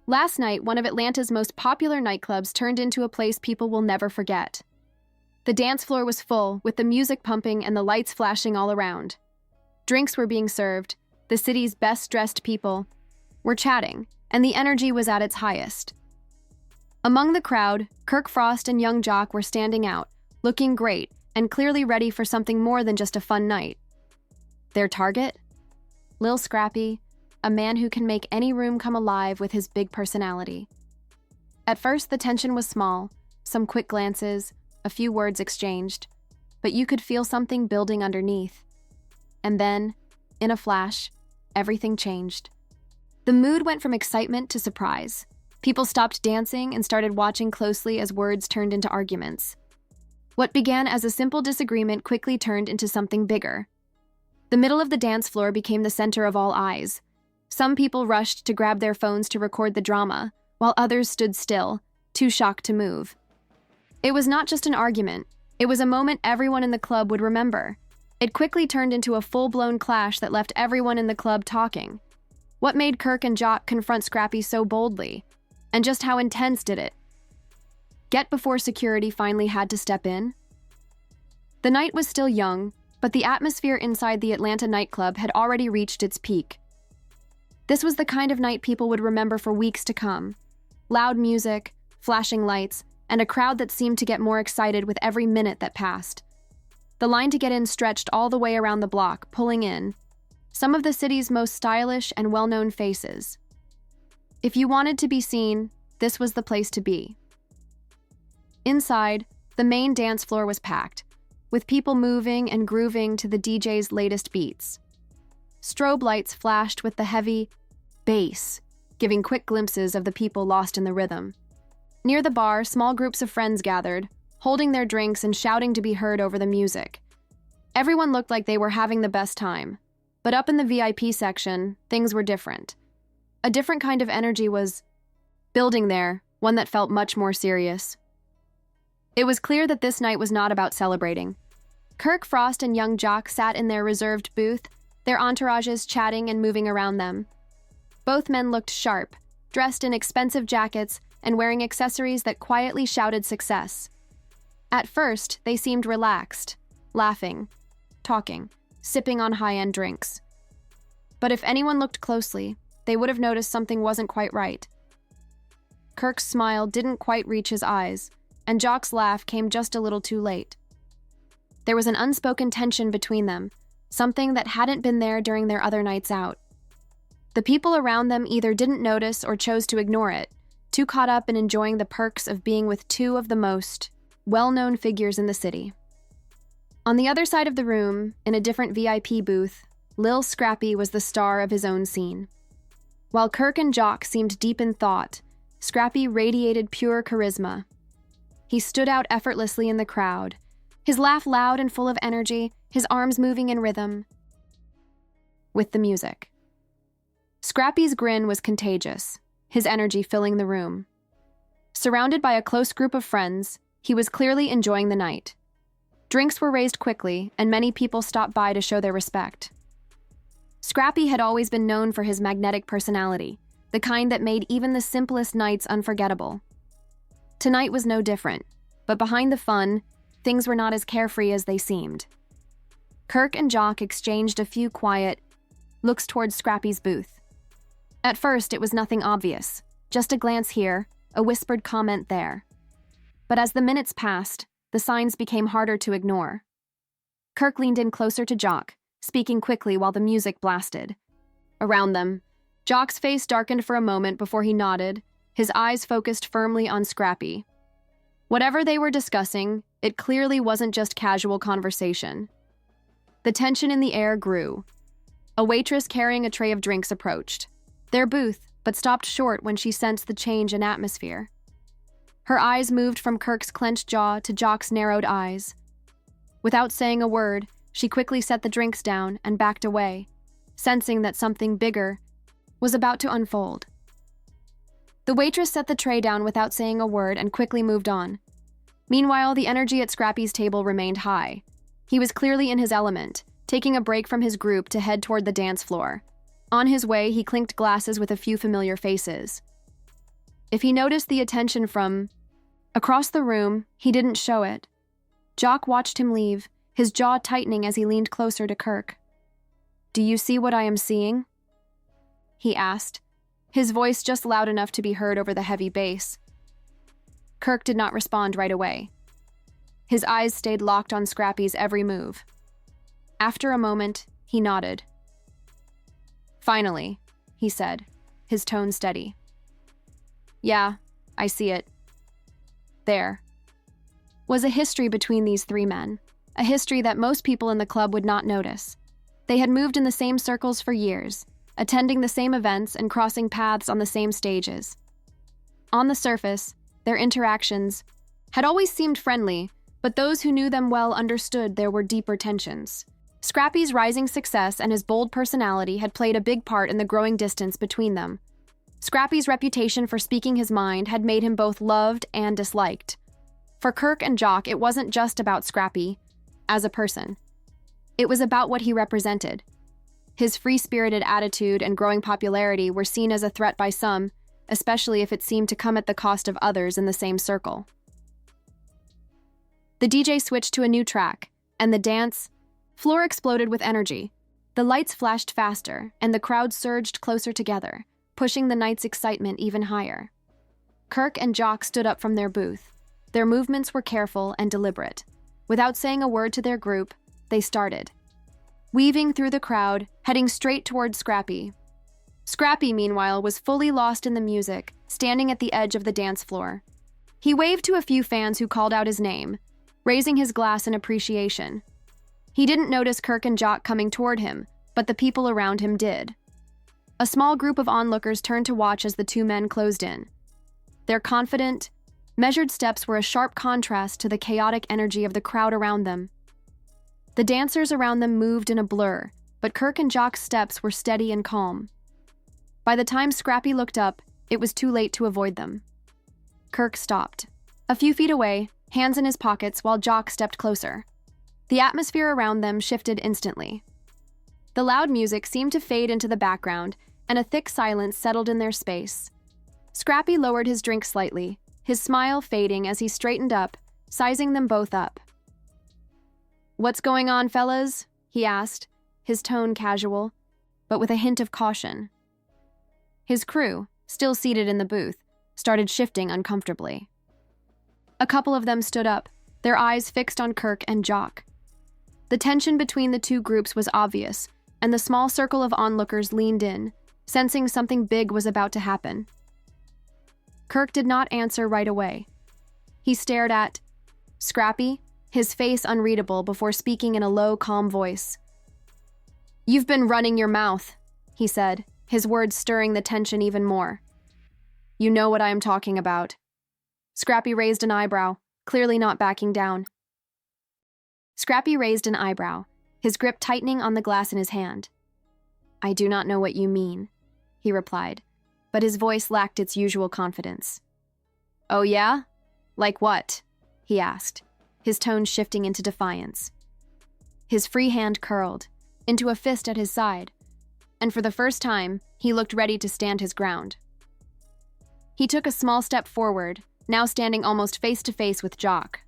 Last night, one of Atlanta's most popular nightclubs turned into a place people will never forget. The dance floor was full, with the music pumping and the lights flashing all around. Drinks were being served, the city's best-dressed people were chatting, and the energy was at its highest. Among the crowd, Kirk Frost and young Jock were standing out, looking great and clearly ready for something more than just a fun night. Their target? Lil Scrappy, a man who can make any room come alive with his big personality. At first, the tension was small, some quick glances, a few words exchanged, but you could feel something building underneath. And then, in a flash, everything changed. The mood went from excitement to surprise. People stopped dancing and started watching closely as words turned into arguments. What began as a simple disagreement quickly turned into something bigger. The middle of the dance floor became the center of all eyes. Some people rushed to grab their phones to record the drama, while others stood still, too shocked to move. It was not just an argument. It was a moment everyone in the club would remember. It quickly turned into a full-blown clash that left everyone in the club talking. What made Kirk and Jock confront Scrappy so boldly? And just how intense did it get before security finally had to step in? The night was still young, but the atmosphere inside the Atlanta nightclub had already reached its peak. This was the kind of night people would remember for weeks to come. Loud music, flashing lights, and a crowd that seemed to get more excited with every minute that passed. The line to get in stretched all the way around the block, pulling in some of the city's most stylish and well-known faces. If you wanted to be seen, this was the place to be. Inside, the main dance floor was packed, with people moving and grooving to the DJ's latest beats. Strobe lights flashed with the heavy bass, giving quick glimpses of the people lost in the rhythm. Near the bar, small groups of friends gathered, holding their drinks and shouting to be heard over the music. Everyone looked like they were having the best time, but up in the VIP section, things were different. A different kind of energy was building there, one that felt much more serious. It was clear that this night was not about celebrating. Kirk Frost and young Jock sat in their reserved booth, their entourages chatting and moving around them. Both men looked sharp, dressed in expensive jackets and wearing accessories that quietly shouted success. At first, they seemed relaxed, laughing, talking, sipping on high-end drinks. But if anyone looked closely, they would have noticed something wasn't quite right. Kirk's smile didn't quite reach his eyes, and Jock's laugh came just a little too late. There was an unspoken tension between them, something that hadn't been there during their other nights out. The people around them either didn't notice or chose to ignore it, too caught up in enjoying the perks of being with two of the most well-known figures in the city. On the other side of the room, in a different VIP booth, Lil Scrappy was the star of his own scene. While Kirk and Jock seemed deep in thought, Scrappy radiated pure charisma. He stood out effortlessly in the crowd, his laugh loud and full of energy, his arms moving in rhythm with the music. Scrappy's grin was contagious, his energy filling the room. Surrounded by a close group of friends, he was clearly enjoying the night. Drinks were raised quickly, and many people stopped by to show their respect. Scrappy had always been known for his magnetic personality, the kind that made even the simplest nights unforgettable. Tonight was no different, but behind the fun, things were not as carefree as they seemed. Kirk and Jock exchanged a few quiet looks towards Scrappy's booth. At first, it was nothing obvious, just a glance here, a whispered comment there. But as the minutes passed, the signs became harder to ignore. Kirk leaned in closer to Jock, speaking quickly while the music blasted. Around them, Jock's face darkened for a moment before he nodded, his eyes focused firmly on Scrappy. Whatever they were discussing, it clearly wasn't just casual conversation. The tension in the air grew. A waitress carrying a tray of drinks approached their booth, but stopped short when she sensed the change in atmosphere. Her eyes moved from Kirk's clenched jaw to Jock's narrowed eyes. Without saying a word, she quickly set the drinks down and backed away, sensing that something bigger was about to unfold. The waitress set the tray down without saying a word and quickly moved on. Meanwhile, the energy at Scrappy's table remained high. He was clearly in his element, taking a break from his group to head toward the dance floor. On his way, he clinked glasses with a few familiar faces. If he noticed the attention from across the room, he didn't show it. Jock watched him leave, his jaw tightening as he leaned closer to Kirk. "Do you see what I am seeing?" he asked, his voice just loud enough to be heard over the heavy bass. Kirk did not respond right away. His eyes stayed locked on Scrappy's every move. After a moment, he nodded. "Finally," he said, his tone steady. "Yeah, I see it." There was a history between these three men, a history that most people in the club would not notice. They had moved in the same circles for years, attending the same events and crossing paths on the same stages. On the surface, their interactions had always seemed friendly, but those who knew them well understood there were deeper tensions. Scrappy's rising success and his bold personality had played a big part in the growing distance between them. Scrappy's reputation for speaking his mind had made him both loved and disliked. For Kirk and Jock, it wasn't just about Scrappy as a person. It was about what he represented. His free-spirited attitude and growing popularity were seen as a threat by some, especially if it seemed to come at the cost of others in the same circle. The DJ switched to a new track, and the dance floor exploded with energy. The lights flashed faster, and the crowd surged closer together, pushing the night's excitement even higher. Kirk and Jock stood up from their booth. Their movements were careful and deliberate. Without saying a word to their group, they started, weaving through the crowd, heading straight toward Scrappy. Scrappy, meanwhile, was fully lost in the music, standing at the edge of the dance floor. He waved to a few fans who called out his name, raising his glass in appreciation. He didn't notice Kirk and Jock coming toward him, but the people around him did. A small group of onlookers turned to watch as the two men closed in. Their confident, measured steps were a sharp contrast to the chaotic energy of the crowd around them. The dancers around them moved in a blur, but Kirk and Jock's steps were steady and calm. By the time Scrappy looked up, it was too late to avoid them. Kirk stopped, a few feet away, hands in his pockets, while Jock stepped closer. The atmosphere around them shifted instantly. The loud music seemed to fade into the background, and a thick silence settled in their space. Scrappy lowered his drink slightly, his smile fading as he straightened up, sizing them both up. "What's going on, fellas?" he asked, his tone casual, but with a hint of caution. His crew, still seated in the booth, started shifting uncomfortably. A couple of them stood up, their eyes fixed on Kirk and Jock. The tension between the two groups was obvious, and the small circle of onlookers leaned in, sensing something big was about to happen. Kirk did not answer right away. He stared at Scrappy, his face unreadable, before speaking in a low, calm voice. "You've been running your mouth," he said, his words stirring the tension even more. "You know what I am talking about." Scrappy raised an eyebrow, clearly not backing down. Scrappy raised an eyebrow, his grip tightening on the glass in his hand. "I do not know what you mean," he replied, but his voice lacked its usual confidence. "Oh yeah? Like what?" he asked, his tone shifting into defiance. His free hand curled into a fist at his side, and for the first time, he looked ready to stand his ground. He took a small step forward, now standing almost face to face with Jock.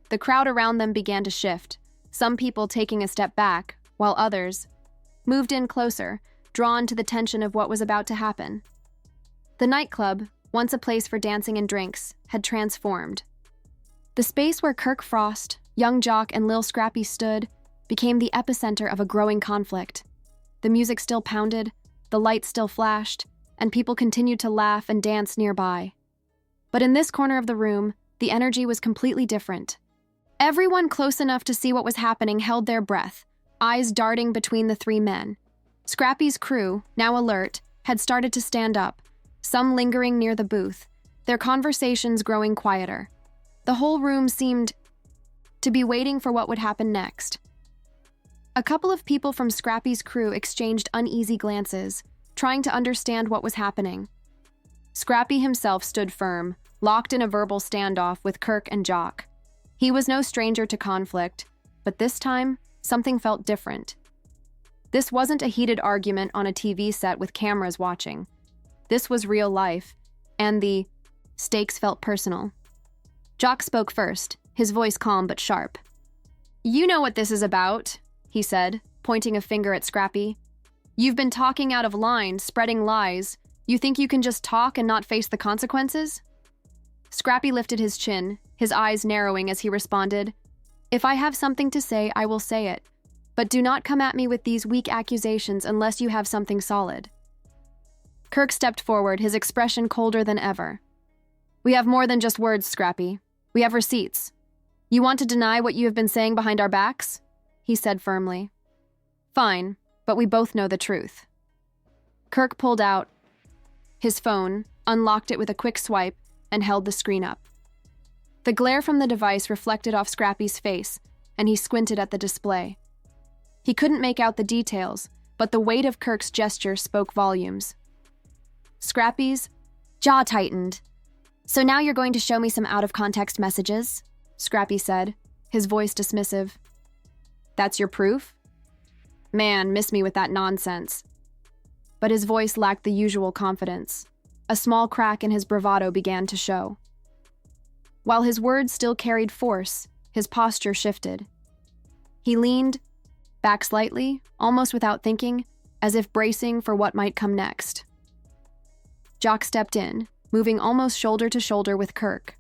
The crowd around them began to shift, some people taking a step back, while others moved in closer, drawn to the tension of what was about to happen. The nightclub, once a place for dancing and drinks, had transformed. The space where Kirk Frost, young Jock, and Lil Scrappy stood became the epicenter of a growing conflict. The music still pounded, the lights still flashed, and people continued to laugh and dance nearby. But in this corner of the room, the energy was completely different. Everyone close enough to see what was happening held their breath, eyes darting between the three men. Scrappy's crew, now alert, had started to stand up, some lingering near the booth, their conversations growing quieter. The whole room seemed to be waiting for what would happen next. A couple of people from Scrappy's crew exchanged uneasy glances, trying to understand what was happening. Scrappy himself stood firm, locked in a verbal standoff with Kirk and Jock. He was no stranger to conflict, but this time, something felt different. This wasn't a heated argument on a TV set with cameras watching. This was real life, and the stakes felt personal. Jock spoke first, his voice calm but sharp. "You know what this is about," he said, pointing a finger at Scrappy. "You've been talking out of line, spreading lies. You think you can just talk and not face the consequences?" Scrappy lifted his chin, his eyes narrowing as he responded, "If I have something to say, I will say it. But do not come at me with these weak accusations unless you have something solid." Kirk stepped forward, his expression colder than ever. "We have more than just words, Scrappy. We have receipts. You want to deny what you have been saying behind our backs?" he said firmly. "Fine, but we both know the truth." Kirk pulled out his phone, unlocked it with a quick swipe, and held the screen up. The glare from the device reflected off Scrappy's face, and he squinted at the display. He couldn't make out the details, but the weight of Kirk's gesture spoke volumes. Scrappy's jaw tightened. "So now you're going to show me some out-of-context messages?" Scrappy said, his voice dismissive. "That's your proof? Man, miss me with that nonsense." But his voice lacked the usual confidence. A small crack in his bravado began to show. While his words still carried force, his posture shifted. He leaned back slightly, almost without thinking, as if bracing for what might come next. Jock stepped in, moving almost shoulder to shoulder with Kirk.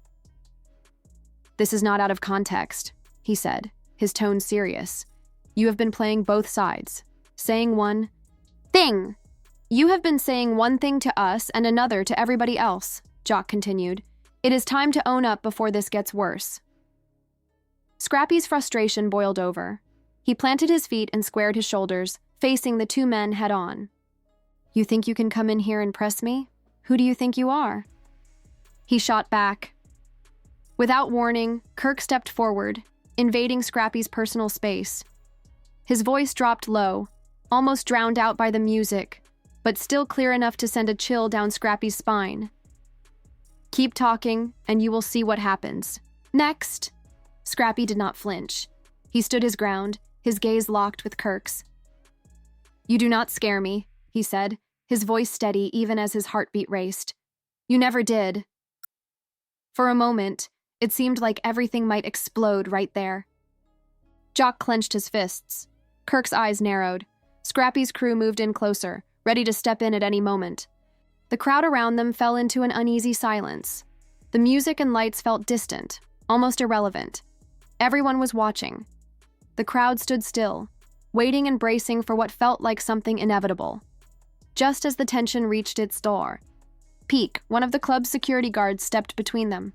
"This is not out of context," he said, his tone serious. "You have been playing both sides, saying one thing. You have been saying one thing to us and another to everybody else," Jock continued. "It is time to own up before this gets worse." Scrappy's frustration boiled over. He planted his feet and squared his shoulders, facing the two men head-on. "You think you can come in here and press me? Who do you think you are?" He shot back. Without warning, Kirk stepped forward, invading Scrappy's personal space. His voice dropped low, almost drowned out by the music, but still clear enough to send a chill down Scrappy's spine. "Keep talking, and you will see what happens. Next!" Scrappy did not flinch. He stood his ground, his gaze locked with Kirk's. "You do not scare me," he said, his voice steady even as his heartbeat raced. "You never did." For a moment, it seemed like everything might explode right there. Jock clenched his fists. Kirk's eyes narrowed. Scrappy's crew moved in closer, ready to step in at any moment. The crowd around them fell into an uneasy silence. The music and lights felt distant, almost irrelevant. Everyone was watching. The crowd stood still, waiting and bracing for what felt like something inevitable. Just as the tension reached its peak, one of the club's security guards stepped between them.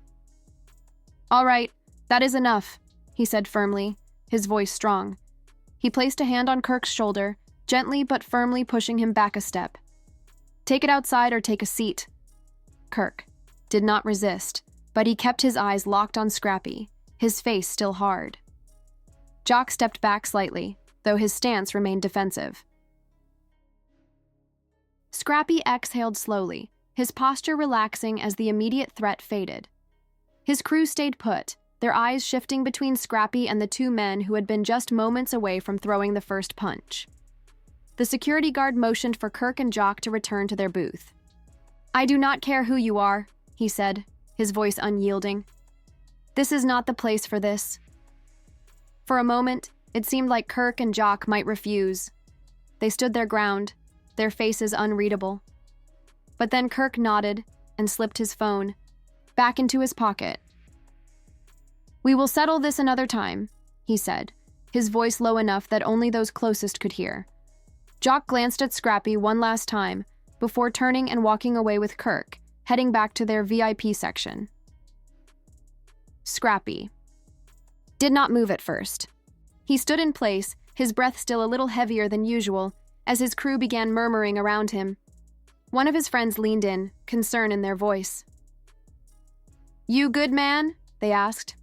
"All right, that is enough," he said firmly, his voice strong. He placed a hand on Kirk's shoulder, gently but firmly pushing him back a step. "Take it outside or take a seat." Kirk did not resist, but he kept his eyes locked on Scrappy, his face still hard. Jock stepped back slightly, though his stance remained defensive. Scrappy exhaled slowly, his posture relaxing as the immediate threat faded. His crew stayed put, their eyes shifting between Scrappy and the two men who had been just moments away from throwing the first punch. The security guard motioned for Kirk and Jock to return to their booth. "I do not care who you are," he said, his voice unyielding. "This is not the place for this." For a moment, it seemed like Kirk and Jock might refuse. They stood their ground, their faces unreadable. But then Kirk nodded and slipped his phone back into his pocket. "We will settle this another time," he said, his voice low enough that only those closest could hear. Jock glanced at Scrappy one last time before turning and walking away with Kirk, heading back to their VIP section. Scrappy did not move at first. He stood in place, his breath still a little heavier than usual, as his crew began murmuring around him. One of his friends leaned in, concern in their voice. "You good, man?" they asked.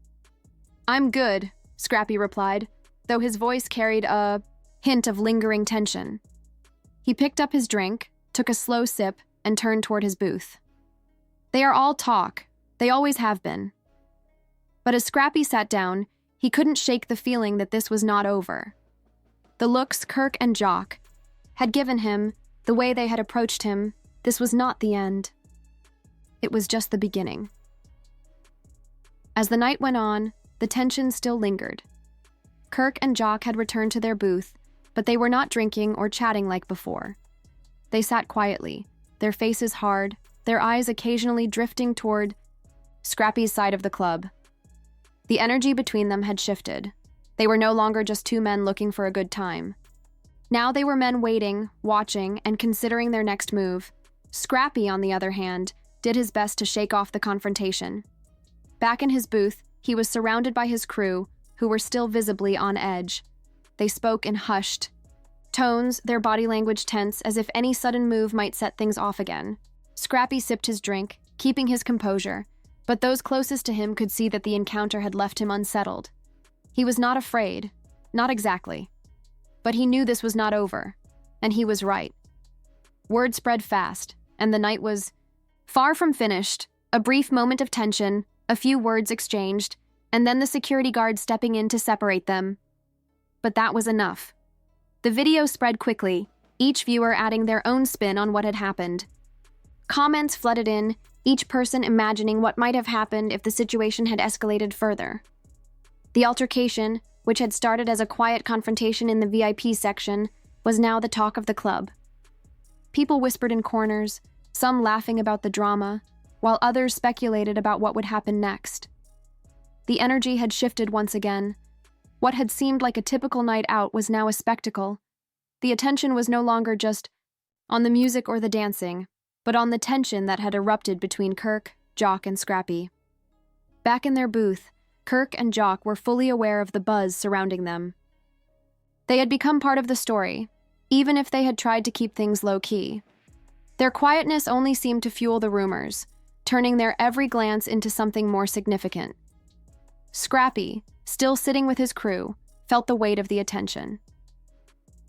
"I'm good," Scrappy replied, though his voice carried a hint of lingering tension. He picked up his drink, took a slow sip, and turned toward his booth. "They are all talk. They always have been." But as Scrappy sat down, he couldn't shake the feeling that this was not over. The looks Kirk and Jock had given him, the way they had approached him, this was not the end. It was just the beginning. As the night went on, the tension still lingered. Kirk and Jock had returned to their booth, but they were not drinking or chatting like before. They sat quietly, their faces hard, their eyes occasionally drifting toward Scrappy's side of the club. The energy between them had shifted. They were no longer just two men looking for a good time. Now they were men waiting, watching, and considering their next move. Scrappy, on the other hand, did his best to shake off the confrontation. Back in his booth, he was surrounded by his crew, who were still visibly on edge. They spoke in hushed tones, their body language tense, as if any sudden move might set things off again. Scrappy sipped his drink, keeping his composure, but those closest to him could see that the encounter had left him unsettled. He was not afraid, not exactly. But he knew this was not over, and he was right. Word spread fast, and the night was far from finished. A brief moment of tension, a few words exchanged, and then the security guard stepping in to separate them. But that was enough. The video spread quickly, each viewer adding their own spin on what had happened. Comments flooded in, each person imagining what might have happened if the situation had escalated further. The altercation, which had started as a quiet confrontation in the VIP section, was now the talk of the club. People whispered in corners, some laughing about the drama, while others speculated about what would happen next. The energy had shifted once again. What had seemed like a typical night out was now a spectacle. The attention was no longer just on the music or the dancing, but on the tension that had erupted between Kirk, Jock, and Scrappy. Back in their booth, Kirk and Jock were fully aware of the buzz surrounding them. They had become part of the story, even if they had tried to keep things low-key. Their quietness only seemed to fuel the rumors, turning their every glance into something more significant. Scrappy, still sitting with his crew, felt the weight of the attention.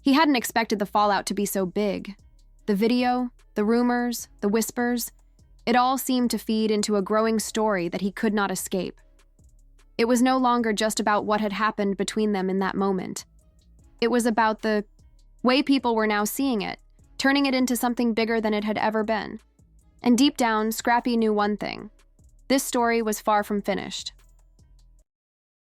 He hadn't expected the fallout to be so big. The video, the rumors, the whispers, it all seemed to feed into a growing story that he could not escape. It was no longer just about what had happened between them in that moment. It was about the way people were now seeing it, turning it into something bigger than it had ever been. And deep down, Scrappy knew one thing. This story was far from finished.